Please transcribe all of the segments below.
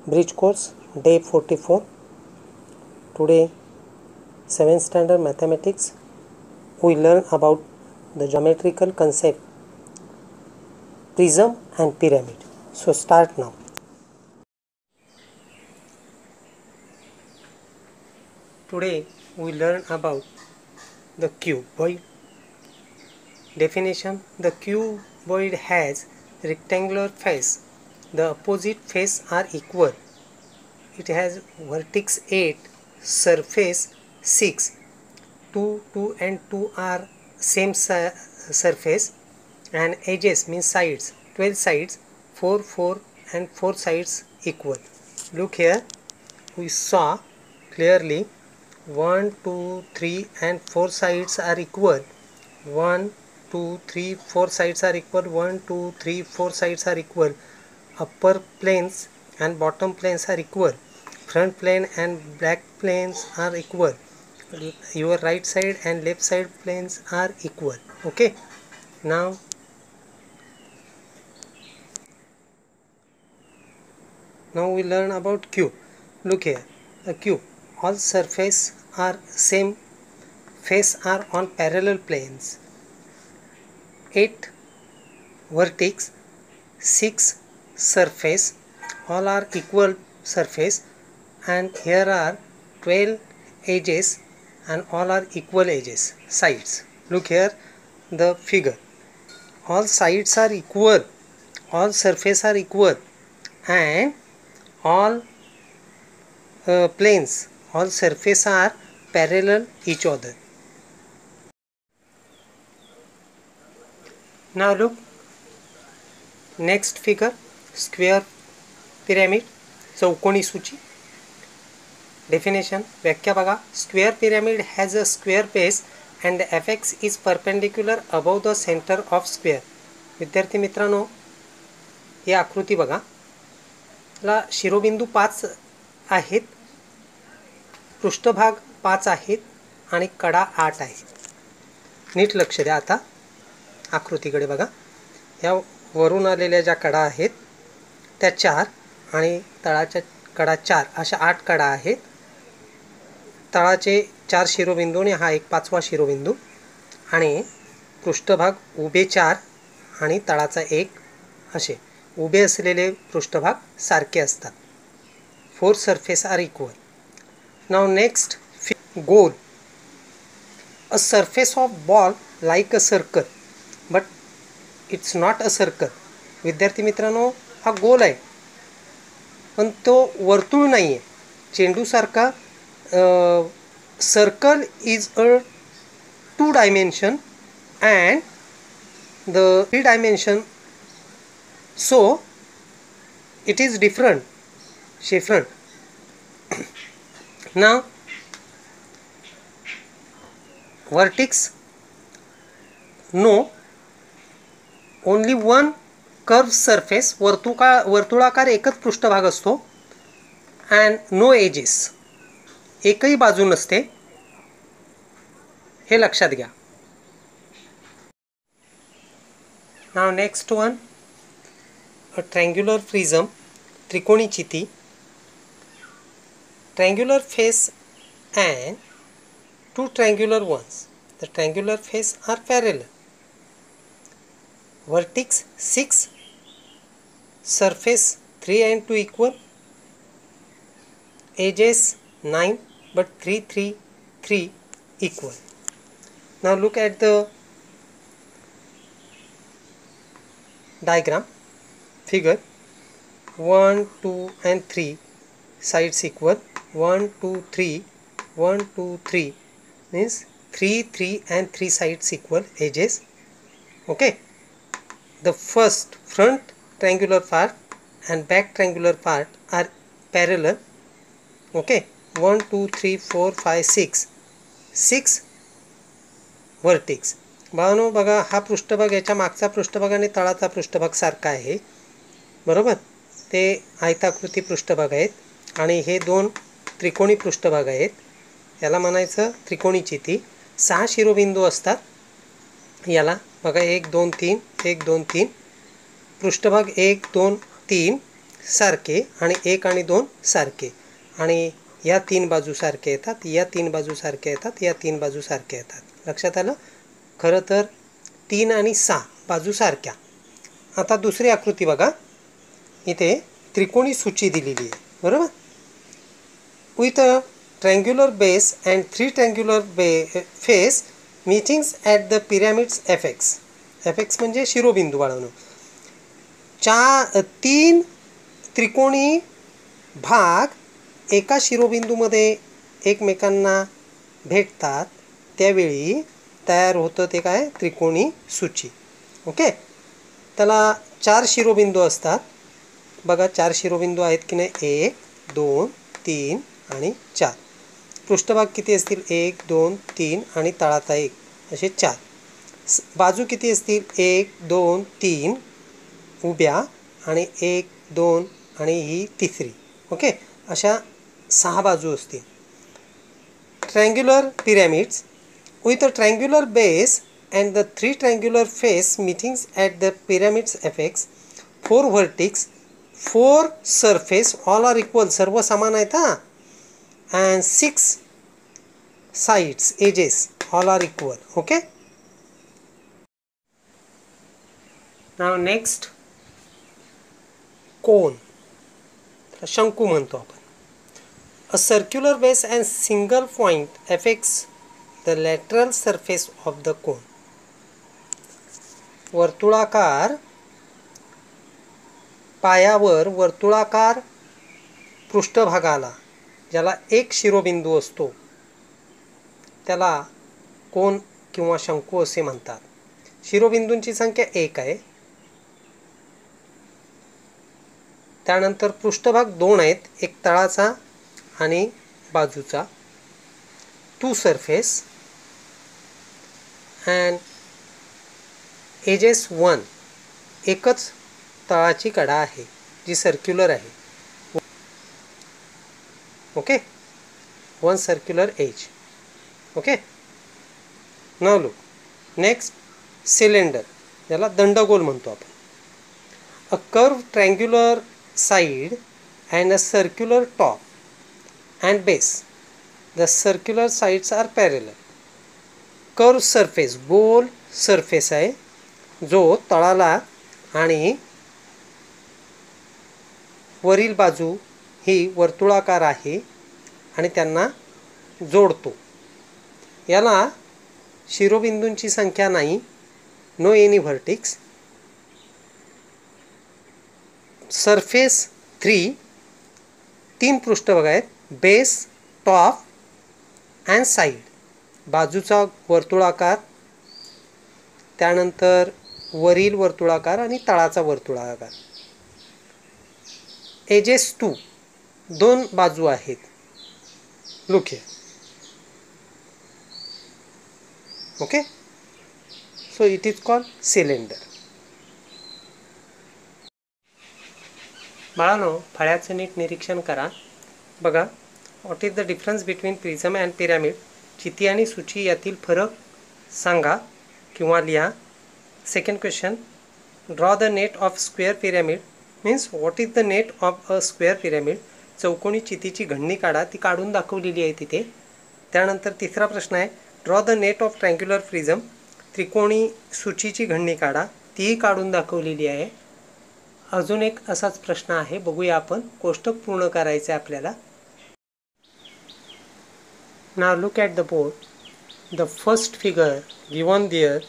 Bridge course day 44. Today 7th standard mathematics. We learn about the geometrical concept prism and pyramid. So start now. Today we learn about the cuboid. Definition: the cuboid has rectangular face. The opposite face are equal. It has vertex 8, surface 6. 2, 2 and 2 are same surface, and edges means sides, 12 sides, 4, 4 and 4 sides equal. Look here, we saw clearly 1, 2, 3 and 4 sides are equal. 1, 2, 3, 4 sides are equal. 1, 2, 3, 4 sides are equal. Upper planes and bottom planes are equal. Front plane and back planes are equal. Your right side and left side planes are equal. Okay, now we learn about cube. Look here, a cube, all surface are same, face are on parallel planes. 8 vertex, 6 surface, all are equal surface, and here are 12 edges and all are equal edges, sides. Look here the figure, all sides are equal, all surface are equal, and all planes, all surface are parallel each other. Now look, next figure, square pyramid, चौकोनी सूची. Definition, व्याख्या बघा. Square pyramid has a square base and the apex is perpendicular above the center of square. विद्यार्थी मित्रांनो, ही आकृती बघा. ला शिरोबिंदू 5 आहेत, पृष्ठभाग 5 आहेत आणि कडा 8 आहेत. नीट लक्ष द्या आता आकृतीकडे बघा. या वरून आलेल्या ज्या कडा आहेत त्या 4 आणि तळाच्या कडा 4, अशा 8 कडा आहेत. तळाचे 4 शिरोबिंदू आणि हा एक 5वा शिरोबिंदू, आणि पृष्ठभाग उभे 4 आणि तळाचा 1, असे उभे असलेले पृष्ठभाग सारखे असतात. 4 surface are equal. Now next, goal. A surface of ball like a circle, but it's not a circle. विद्यार्थी मित्रांनो, हा गोल आहे पण तो वर्तुळ नाही आहे, चेंडूसारखा. circle is a 2 dimension and the 3 dimension, so it is different. Now vertex, no, only one curved surface, वर्तुळाकार एकच पृष्ठभाग असतो, and no edges, एकही बाजू नसते, हे लक्षात घ्या. Now next one, a triangular prism, त्रिकोणी चिती. Triangular face and 2 triangular ones. The triangular face are parallel. Vertex 6, surface 3 and 2 equal, edges 9 but 3, 3, 3 equal. Now look at the diagram figure. 1, 2 and 3 sides equal. 1, 2, 3, 1, 2, 3 means 3, 3 and 3 sides equal edges. Okay, the front triangular part and back triangular part are parallel. Okay, 1, 2, 3, 4, 5, 6 vertex. Bano बघा, हा पृष्ठभाग याच्या मागचा पृष्ठभाग आणि तळाचा पृष्ठभाग सारखा आहे, बरोबर. ते आयताकृती पृष्ठभाग आहेत आणि हे 2 त्रिकोणी पृष्ठभाग आहेत. याला म्हणायचं त्रिकोणी चिती. 6 शिरोबिंदू असतात याला बघा. 1, 2, 3, 1, 2, 3. पृष्ठभाग 1, 2, 3, सारखे आणि 1 आणि 2 सारखे आणि या 3 बाजू सारखे येतात, या 3 बाजू सारखे येतात, या 3 बाजू सारखे येतात. लक्षात आलं? खरं तर 3 आणि 6 बाजू सारख्या. आता दुसरी आकृती बघा. इथे त्रिकोणी सूची दिलेली आहे, बरोबर. With a triangular base and 3 triangular face meetings at the pyramids apex. Apex म्हणजे शिरोबिंदू बाळवणं. 3 त्रिकोणी भाग एका शिरोबिंदूमध्ये एकमेकांना भेटतात त्यावेळी तयार होतं ते काय? त्रिकोणी सूची. ओके. त्याला 4 शिरोबिंदू असतात. बघा 4 शिरोबिंदू आहेत की नाही? 1, 2, 3 आणि 4. पृष्ठभाग किती असतील? 1, 2, 3 आणि तळाचा 1 असे 4. बाजू किती असतील? 1, 2, 3 उभ्या आणि 1, 2 आणि ही तिसरी. ओके. अशा 6 बाजू असतील. Triangular pyramids with a triangular base and the 3 triangular face meetings at the pyramid's apex, 4 vertex, 4 surface, all are equal, सर्व समान आहेत हा, and 6 sides, edges, all are equal. Okay. Now next, cone, शंकू म्हणतो आपण. A circular base and single point affects the lateral surface of the cone. वर्तुळाकार पायावर वर्तुळाकार पृष्ठभागाला ज्याला एक शिरोबिंदू असतो त्याला कोन किंवा शंकू असे म्हणतात. शिरोबिंदूंची संख्या 1 आहे. त्यानंतर पृष्ठभाग 2 आहेत, एक तळाचा आणि बाजूचा. 2 surface and edges 1, एकच तळाची कडा आहे जी सर्क्युलर आहे. Okay. 1 circular edge. Okay. Now look. Next, cylinder, ज्याला दंडगोल म्हणतो आपण. A curve triangular side and a circular top and base. The circular sides are parallel. Curved surface, goal surface आहे जो तळाला आणि वरील बाजू ही वर्तुळाकार आहे आणि त्यांना जोडतो. याला शिरोबिंदूंची संख्या नाही, नो एनी व्हर्टिक्स. सरफेस 3 पृष्ठभाग आहेत, बेस, टॉप अँड साईड. बाजूचा वर्तुळाकार, त्यानंतर वरील वर्तुळाकार आणि तळाचा वर्तुळाकार. एजेस 2 बाजू आहेत. Look here. Okay. So it is called cylinder. बाळांनो, फळ्याचं नीट निरीक्षण करा. बघा, what is the difference between prism and pyramid. चिती आणि सूची यातील फरक सांगा किंवा लिहा. Second question, draw the net of square pyramid. Means what is the net of a square pyramid. चौकोनी चितीची घडणी काढा, ती काढून दाखवलेली आहे तिथे. त्यानंतर तिसरा प्रश्न आहे, draw the net of triangular prism. त्रिकोणी सूचीची घडणी काढा, तीही काढून दाखवलेली आहे. अजून एक असाच प्रश्न आहे, बघूया आपण. कोष्टक पूर्ण करायचे आपल्याला. Now look at the board. The first figure given there,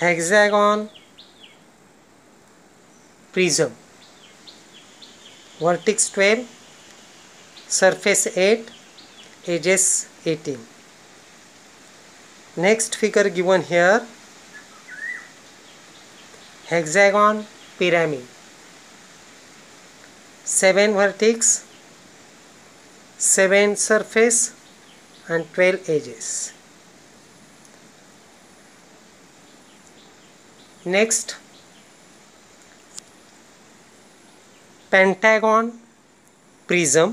hexagon prism, vertex 12, surface 8, edges 18. Next figure given here, hexagon pyramid, 7 vertex, 7 surface and 12 edges. Next, pentagon prism.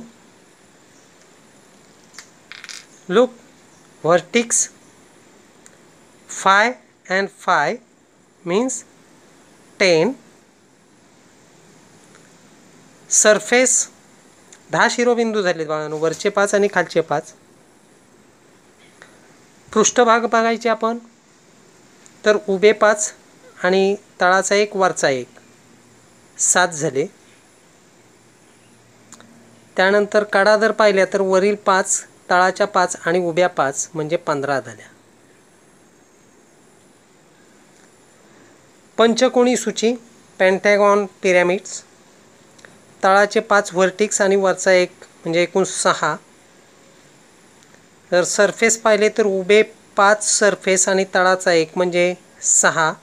Look, vertex 5 and 5 means 10, surface 10 शिरोबिंदू झाले बाळांनो, वरचे 5 आणि खालचे 5. पृष्ठभाग बघायचे आपण तर उभे 5 आणि तळाचा 1 वरचा 1 7 झाले. त्यानंतर कडा जर पाहिल्या तर वरील 5 तळाच्या 5 आणि उभ्या 5 म्हणजे 15 झाल्या. पंचकोनी सूची पेंटॅगॉन पिरॅमिड्स, तळाचे 5 व्हर्टिक्स आणि वरचा 1 म्हणजे एकूण 6. जर सरफेस पाहिले तर उभे 5 सरफेस आणि तळाचा 1 म्हणजे 6.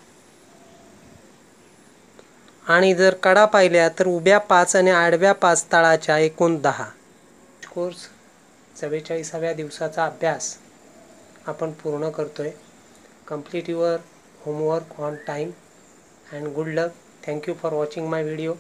आणि जर कडा पाहिल्या तर उभ्या 5 आणि आडव्या 5 तळाच्या एकूण 10. कोर्स 44व्या दिवसाचा अभ्यास आपण पूर्ण करतोय. Complete your homework on time and good luck. Thank you for watching my video.